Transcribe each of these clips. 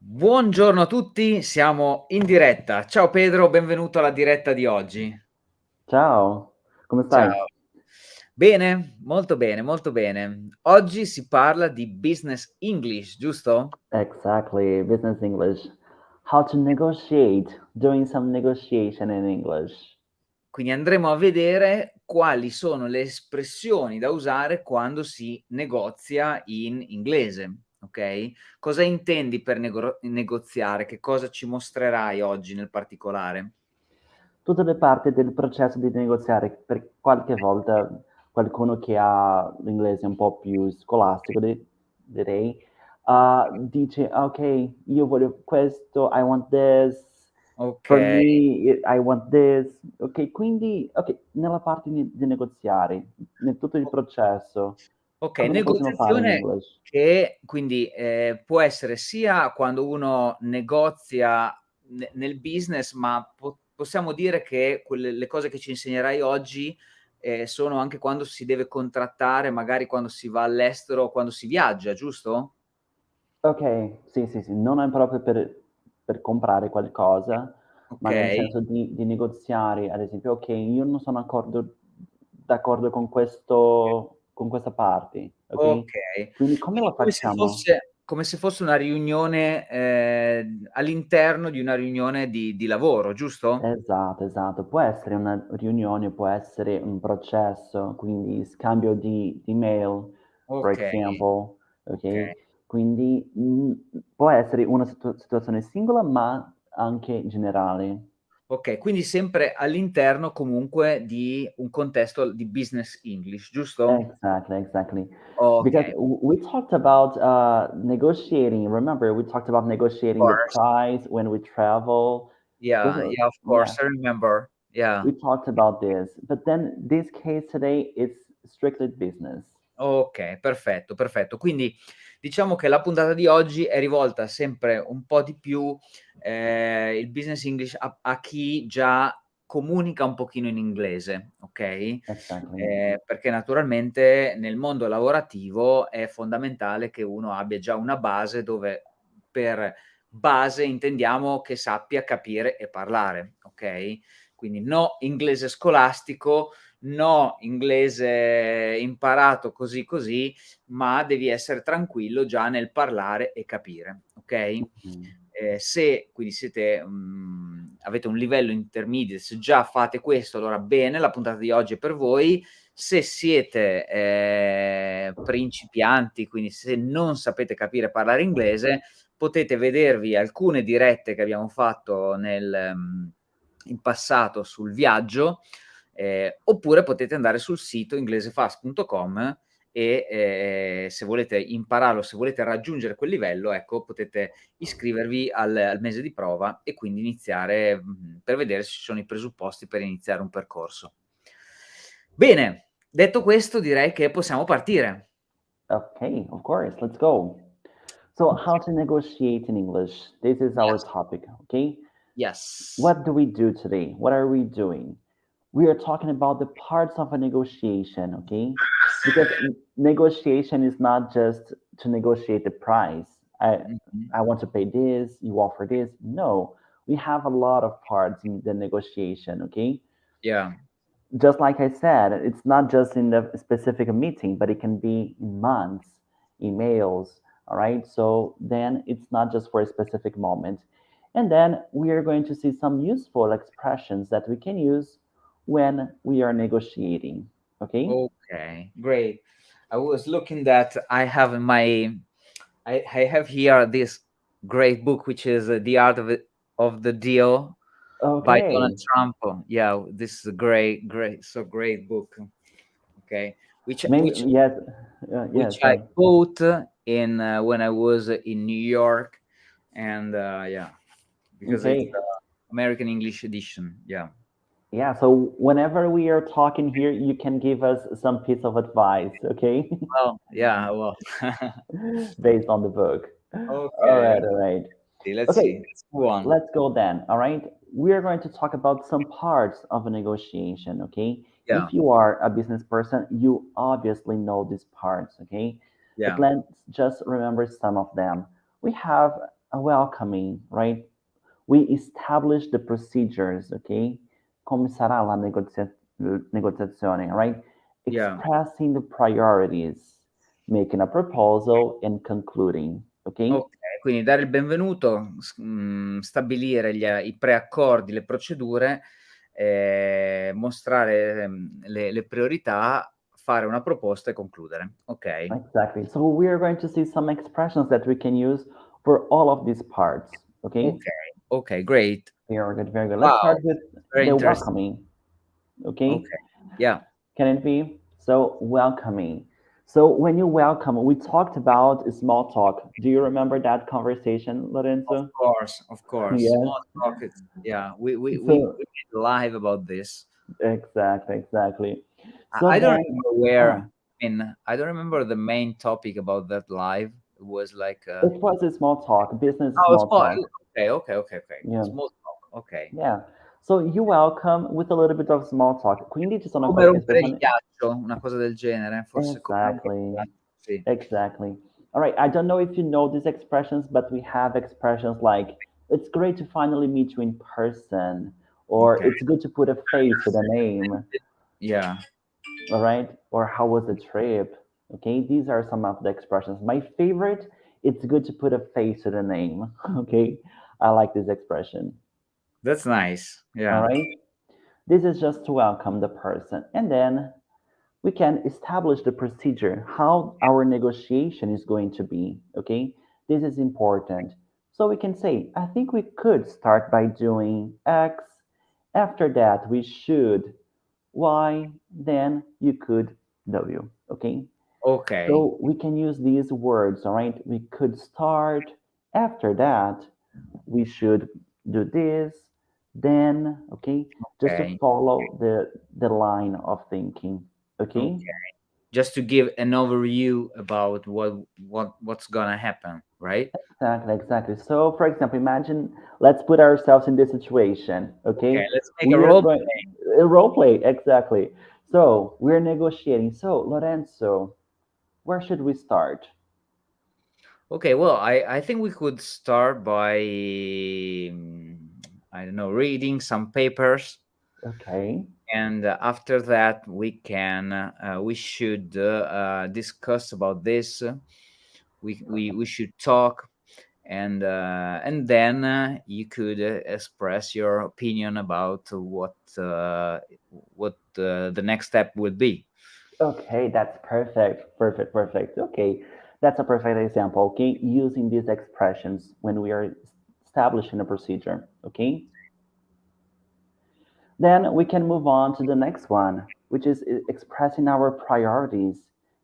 Buongiorno a tutti, siamo in diretta. Ciao Pedro, benvenuto alla diretta di oggi. Ciao, come stai? Ciao. Bene, molto bene, molto bene. Oggi si parla di business English, giusto? Exactly, business English. How to negotiate, doing some negotiation in English. Quindi andremo a vedere quali sono le espressioni da usare quando si negozia in inglese, okay? Cosa intendi per negoziare? Che cosa ci mostrerai oggi nel particolare? Tutte le parti del processo di negoziare, per qualche volta qualcuno che ha l'inglese un po' più scolastico, direi, dice, ok, io voglio questo, I want this, for Okay. me, I want this. Ok, quindi, ok, nella parte di negoziare, in tutto il processo, Okay, come lo possiamo fare in negoziazione English? che quindi, può essere sia quando uno negozia nel business, ma possiamo dire che quelle le cose che ci insegnerai oggi, sono anche quando si deve contrattare, magari quando si va all'estero o quando si viaggia, giusto? Okay, sì, sì, sì, non è proprio per comprare qualcosa, ma nel Okay, senso di negoziare, ad esempio: "Okay, io non sono d'accordo con questa parte", okay? okay. Quindi come Quindi lo facciamo? come se fosse una riunione, all'interno di una riunione di lavoro, giusto? Esatto, esatto. Può essere una riunione, può essere un processo, quindi scambio di mail, for Okay, example, okay. okay? Quindi, può essere una situazione singola, ma anche generale. Okay, quindi sempre all'interno comunque di un contesto di business English, giusto? Exactly, exactly. Because Okay, we talked about negotiating. Remember, we talked about of negotiating the course. price when we travel. This Yeah, is, yeah, of yeah, course, I remember. Yeah. we talked about this. But then this case today, it's strictly business. Okay, perfetto, perfetto. Quindi diciamo che la puntata di oggi è rivolta sempre un po' di più, il business English a chi già comunica un pochino in inglese, okay, Exactly. perché naturalmente nel mondo lavorativo è fondamentale che uno abbia già una base dove per base intendiamo che sappia capire e parlare, okay, quindi no inglese scolastico, no inglese imparato così, così, ma devi essere tranquillo già nel parlare e capire, okay? Mhm. Se quindi siete avete un livello intermedio, se già fate questo allora bene, la puntata di oggi è per voi. Se siete, principianti, quindi se non sapete capire e parlare inglese, potete vedervi alcune dirette che abbiamo fatto in passato sul viaggio, oppure potete andare sul sito inglesefast.com e, se volete impararlo, se volete raggiungere quel livello, ecco, potete iscrivervi al mese di prova e quindi iniziare, per vedere se ci sono i presupposti per iniziare un percorso. Bene, detto questo direi che possiamo partire. Okay, of course. Let's go. So, how to negotiate in English? This is our Yes, topic. Okay. yes. What do we do today? What are we doing? We are talking about the parts of a negotiation, okay? Because negotiation is not just to negotiate the price. Mh-mh. I want to pay this, you offer this. No, we have a lot of parts in the negotiation, okay? Yeah. Just like I said, it's not just in the specific meeting, but it can be in months, emails, all right? So then it's not just for a specific moment. And then we are going to see some useful expressions that we can use when we are negotiating, okay? Okay, great. I was looking that I have in my I have here this great book, which is, The Art of the Deal by Donald Okay. Trump. Yeah, this is a great, great, so great book. Okay, which Maybe, which yes, which yes, I sorry. bought in when I was in New York, and yeah, because it's Okay. American English edition. Yeah. Yeah, so whenever we are talking here, you can give us some piece of advice, okay? Well, yeah, well. Based on the book. All Okay, right, all right. let's Okay, see. Let's move on. let's go then. All right. We are going to talk about some parts of a negotiation. Okay. Yeah, If you are a business person, you obviously know these parts. Okay. But yeah. let's just remember some of them. We have a welcoming, right? We establish the procedures, okay? Come sarà la negoziazione, right? Yeah. Expressing the priorities, making a proposal, and concluding, okay? Okay, quindi dare il benvenuto, stabilire i preaccordi, le procedure, mostrare, le priorità, fare una proposta e concludere. Okay. Exactly. So we are going to see some expressions that we can use for all of these parts, okay? Okay, okay, great. Very good, very good. Let's Wow, start with very the interesting. welcoming, okay? Okay. Yeah, Can it be? So, welcoming. So, when you welcome, we talked about small talk. Do you remember that conversation, of Lorenzo? course, of course. Yes. Small talk is yeah, So, we made live about this. exactly, exactly. So I don't then, remember where ah, I don't remember the main topic about that live. It was like, it was a small talk, business oh, small small talk. okay, okay, okay, okay. Yeah, Small talk, okay. yeah. So you welcome with a little bit of small talk. Quindi ci sono Come quelle rompere il espressioni. ghiaccio, una cosa del genere, forse come rompere il Exactly. ghiaccio, sì. Exactly. All right. I don't know if you know these expressions, but we have expressions like "It's great to finally meet you in person," or Okay. "It's good to put a face to the name." Yeah. All right. Or "How was the trip?" Okay. These are some of the expressions. My favorite, "It's good to put a face to the name." Okay. I like this expression. That's nice. All Yeah. right. This is just to welcome the person. And then we can establish the procedure, how our negotiation is going to be. Okay, this is important. So we can say, I think we could start by doing X. After that, we should Y. Then you could W. Okay, Okay. so we can use these words. All right, we could start. After that, we should do this. Then, okay, just to Okay. follow the line of thinking. Okay. Okay. Just to give an overview about what's gonna happen, right? Exactly, exactly. So, for example, imagine, let's put ourselves in this situation, Okay, okay? let's make a We are role going, play. a role play, exactly. So, we're negotiating. So, Lorenzo, where should we start? Okay, well, I think we could start by, I don't know, reading some papers, Okay, and after that we should discuss about this. We should talk, and then you could express your opinion about what the next step would be. okay, that's perfect, perfect, perfect. Okay, that's a perfect example, okay? Using these expressions when we are establishing a procedure, okay? Then we can move on to the next one, which is expressing our priorities.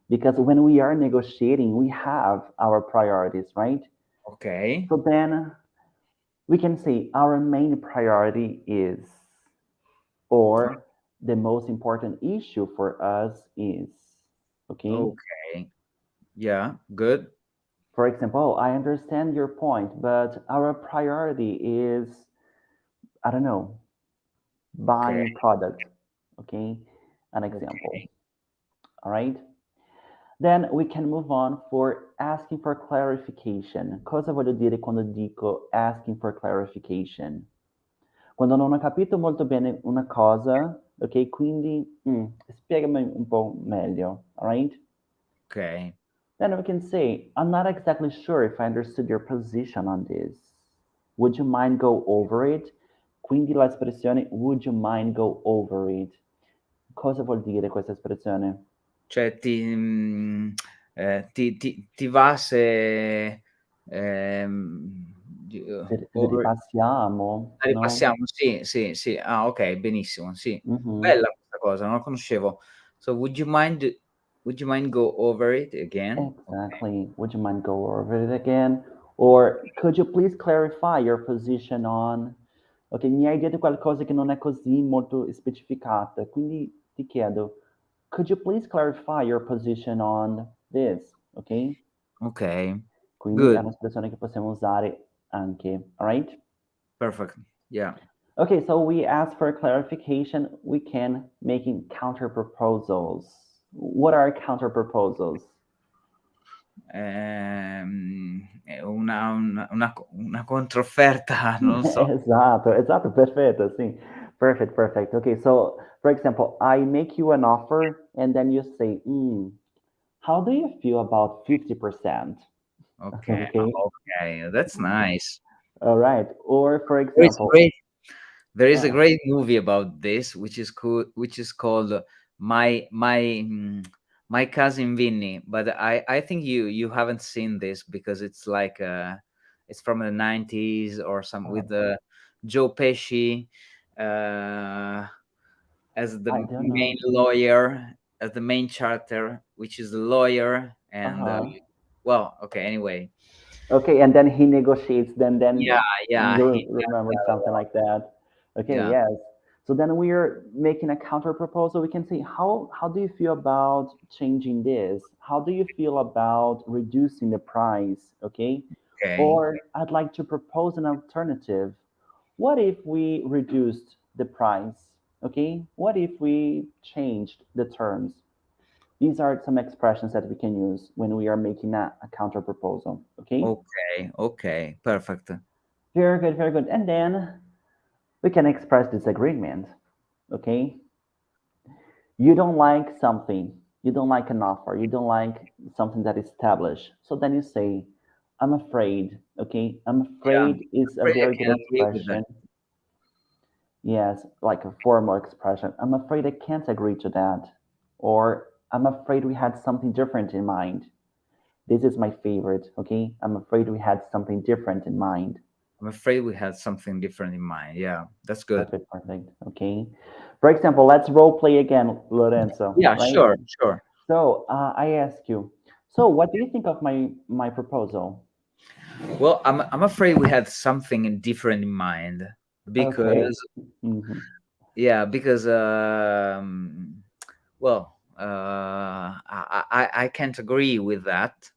Because when we are negotiating, we have our priorities, right? Okay. So then we can say our main priority is, or the most important issue for us is, okay? Okay. Yeah. Good. For example, oh, I understand your point, but our priority is, I don't know, Okay. buying product, okay? An example, Okay. all right? Then we can move on for asking for clarification. Cosa voglio dire quando dico asking for clarification? Quando non ho capito molto bene una cosa, ok? Quindi spiegami un po' meglio, all right? Okay. Then we can say, I'm not exactly sure if I understood your position on this. Would you mind go over it? Quindi l'espressione would you mind go over it? Cosa vuol dire questa espressione? Cioè ti va se, di Se over ripassiamo, la no? ripassiamo? Sì, sì, sì. Ah, okay, benissimo, sì. Mhm. Bella questa cosa, non la conoscevo. So would you mind go over it again? Okay, Exactly. Would you mind go over it again? Or could you please clarify your position on... Ok, mi hai detto qualcosa che non è così molto specificata, quindi ti chiedo, could you please clarify your position on this? Ok? okay. Quindi è Good, un'espressione che possiamo usare anche, alright? perfect. Yeah. Okay, so we ask for clarification. We can making counter proposals. What are counter proposals? una controfferta, non lo so. Esatto, esatto, perfetto, sì. Perfect, perfect. Okay, so for example, I make you an offer and then you say, how do you feel about 50%? Okay, Okay, okay, that's nice. all right. Or for There is a example, great there is a uh, great movie about this, which is called My Cousin Vinny, but I think you haven't seen this because it's like, it's from the 90s or some uh, with, Joe Pesci, uh, as I the don't main know. lawyer, as the main character, which is the lawyer, and, Uh-huh. well, okay, anyway. Okay, and then he negotiates, then Yeah, yeah, you he does remember that a something lot. like that. Okay, Yeah, yes. So then we're making a counter proposal. We can say, how do you feel about changing this? How do you feel about reducing the price? Okay. okay, Or I'd like to propose an alternative. What if we reduced the price? Okay. What if we changed the terms? These are some expressions that we can use when we are making a counter proposal. Okay. okay, okay, perfect. Very good, very good. And then we can express disagreement. Okay. You don't like something, you don't like an offer, you don't like something that is established. So then you say, I'm afraid. Okay. I'm Yeah, afraid is a afraid I very good can't agree with that. expression. Yes, like a formal expression. I'm afraid I can't agree to that. Or I'm afraid we had something different in mind. This is my favorite. Okay. I'm afraid we had something different in mind. I'm afraid we had something different in mind. Yeah, that's good. Perfect, perfect. Okay. For example, let's role play again, Lorenzo, Yeah, right? sure, sure. So I ask you, so what do you think of my proposal? Well, I'm afraid we had something different in mind Okay. because, Hmm. yeah, because, well, I can't agree with that.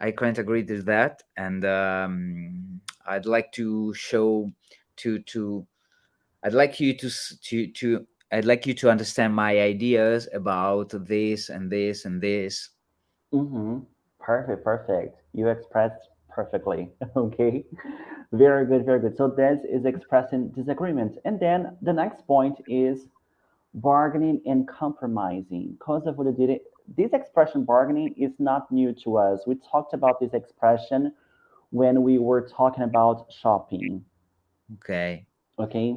I can't agree to that, and, I'd like to show to I'd like you to s- to I'd like you to understand my ideas about this and this and this. Hmm. Perfect, perfect. You expressed perfectly. Okay. Very good, very good. So this is expressing disagreement. And then the next point is bargaining and compromising. Cosa vuol dire? This expression bargaining is not new to us. We talked about this expression when we were talking about shopping. Okay. Okay.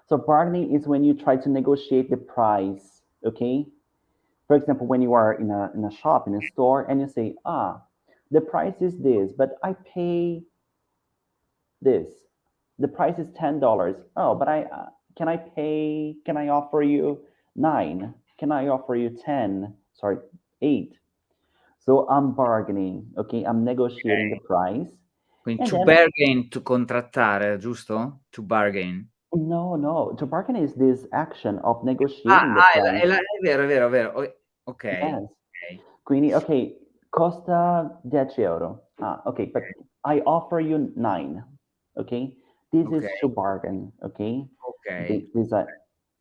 So bargaining is when you try to negotiate the price. Okay. For example, when you are in a shop, in a store, and you say, the price is this, but I pay this. The price is $10. Oh, but can I offer you nine? Can I offer you 10? Sorry, eight. So I'm bargaining. Okay. I'm negotiating the Okay. price. Quindi And to then, bargain, to contrattare, giusto? To bargain. no, no. To bargain is this action of Ah, negotiating the ah, price. è vero, è vero, è vero. Okay, Yes. okay, Quindi, okay, costa 10 euro. Okay, but I offer you 9. Okay, this okay, is to bargain. Okay, okay,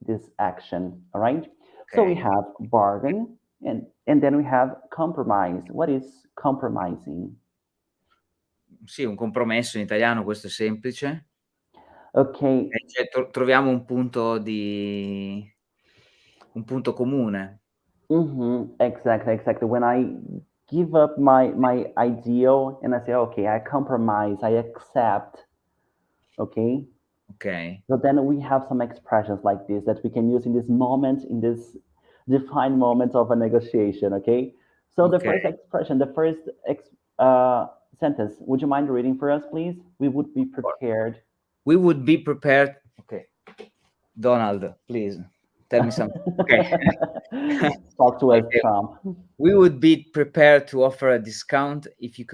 this action. All right. So we okay. have bargain, and then we have compromise. What is compromising? Sì, un compromesso in italiano, questo è semplice. Okay. Cioè troviamo un punto comune. Mm-hmm. Exactly, exactly. When I give up my ideal and I say, okay, I compromise, I accept. Okay. Okay, So then we have some expressions like this that we can use in this moment, in this defined moment of a negotiation. Okay. So the okay. first expression, the first uh, sentence, would you mind reading for us, please? We would be prepared. We would be prepared. Okay. Donald, please tell me something. Okay. Talk to us, Okay. Trump. We would be prepared to offer a discount if you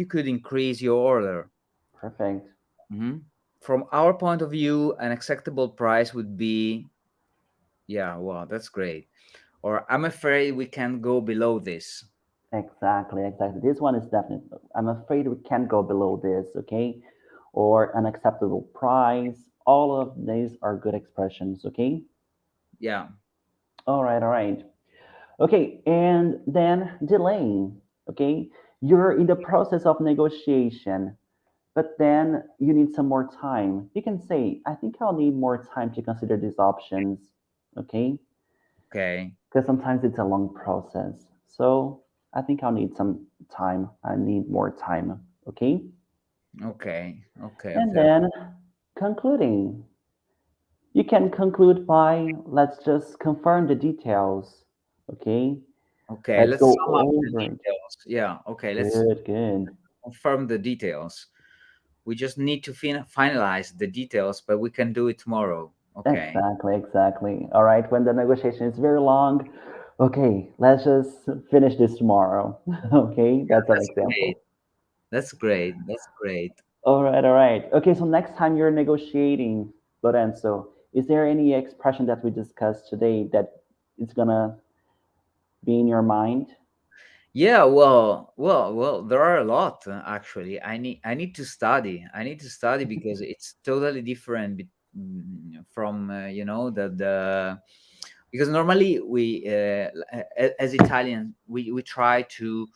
could increase your order. Perfect. Mhm. From our point of view, an acceptable price would be, yeah, wow, that's great. Or I'm afraid we can't go below this. Exactly, exactly. This one is definite. I'm afraid we can't go below this, okay? Or an acceptable price. All of these are good expressions, okay? Yeah. All right, all right. Okay, and then delaying. Okay, You're in the process of negotiation, but then you need some more time. You can say, I think I'll need more time to consider these options, okay? Okay, Because sometimes it's a long process. So I think I'll need some time. I need more time, okay? okay, okay, And okay, then concluding. You can conclude by let's just confirm the details, okay? okay. Let's Let's go sum up the over it. details. Yeah, okay. Let's Good, good. confirm the details. We just need to finalize the details, but we can do it tomorrow. Okay. Exactly, exactly. All right, when the negotiation is very long, okay, let's just finish this tomorrow. Okay, Yeah, that's an that's great. example. That's great. That's great. All right, all right. Okay, so next time you're negotiating, Lorenzo, is there any expression that we discussed today that is gonna be in your mind? Yeah, well, there are a lot actually. I need to study. I need to study because it's totally different from the because normally as Italian we try to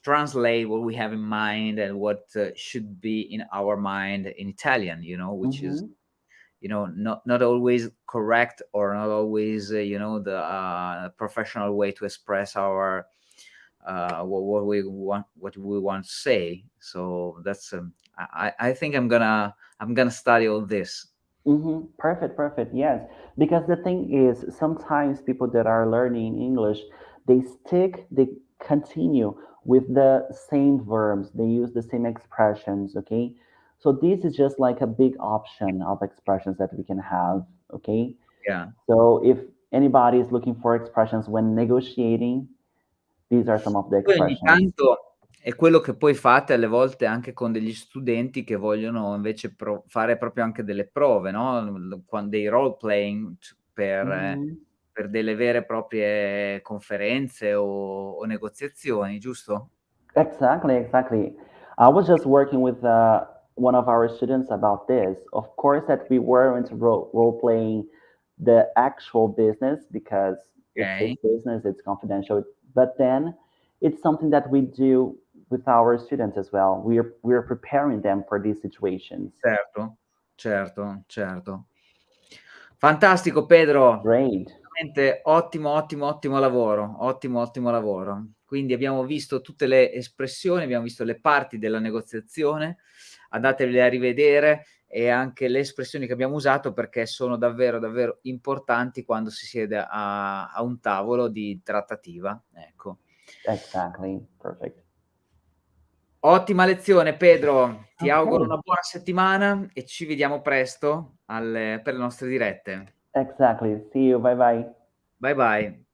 translate what we have in mind and what should be in our mind in Italian, which is Mm-hmm. not always correct or not always the professional way to express our what we want to say. So that's I think I'm gonna study all this. Mm-hmm. Perfect, perfect. Yes, because the thing is, sometimes people that are learning English, they continue with the same verbs, they use the same expressions, okay? So this is just like a big option of expressions that we can have, okay? Yeah. So if anybody is looking for expressions when negotiating, these are some of the Poi ogni expressions. tanto è quello che poi fate alle volte anche con degli studenti che vogliono invece fare proprio anche delle prove, no, dei role playing Mm-hmm. per delle vere e proprie conferenze o negoziazioni, giusto? Exactly, exactly. I was just working with one of our students about this. Of course, that we weren't role playing the actual business because it's his Okay, business, it's confidential. But then it's something that we do with our students as well. We're preparing them for these situations. certo, certo, certo. Fantastico Pedro, Great. veramente ottimo, ottimo, ottimo lavoro, ottimo, ottimo lavoro. Quindi abbiamo visto tutte le espressioni, abbiamo visto le parti della negoziazione, andatevele a rivedere e anche le espressioni che abbiamo usato perché sono davvero, davvero importanti quando si siede a un tavolo di trattativa, ecco. Exactly. Perfect. Ottima lezione Pedro, ti auguro Okay. una buona settimana e ci vediamo presto per le nostre dirette. Exactly. See you. Bye bye. Bye bye.